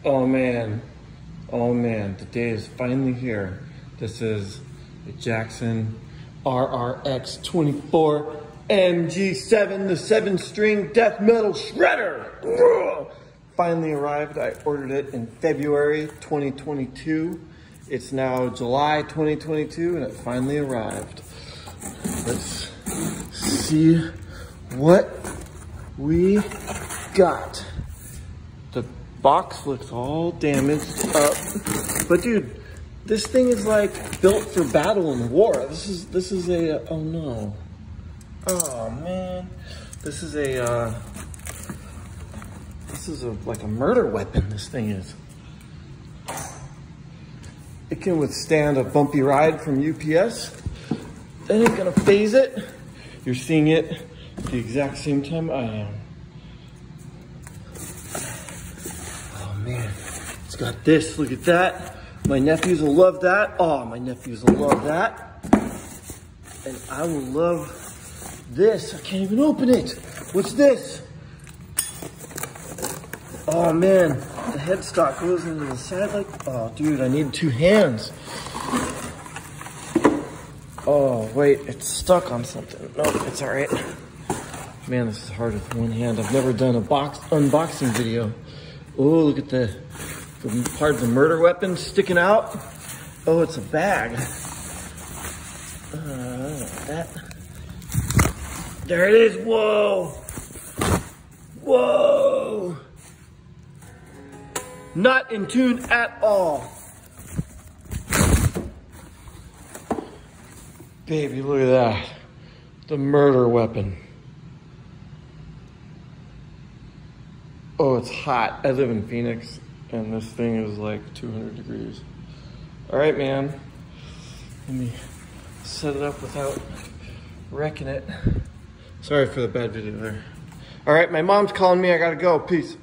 Oh man, the day is finally here. This is the Jackson RRX24-MG7, the 7-string death metal shredder. Ugh. Finally arrived. I ordered it in February 2022. It's now July 2022 and it finally arrived. Let's see what we got. The box looks all damaged up, but dude, this thing is like built for battle and war. This is a, oh no. Oh man. This is like a murder weapon, this thing is. It can withstand a bumpy ride from UPS. That ain't gonna phase it. You're seeing it at the exact same time I am. Oh man, it's got this, look at that. My nephews will love that. Oh, my nephews will love that. And I will love this. I can't even open it. What's this? Oh man, the headstock goes into the side like, oh dude, I need 2 hands. Oh wait, it's stuck on something. No, it's all right. Man, this is hard with one hand. I've never done a unboxing video. Oh, look at the part of the murder weapon sticking out. Oh, it's a bag. That. There it is. Whoa. Whoa. Not in tune at all. Baby, look at that. The murder weapon. Oh, it's hot. I live in Phoenix, and this thing is like 200 degrees. All right, man. Let me set it up without wrecking it. Sorry for the bad video there. All right, my mom's calling me. I gotta go. Peace.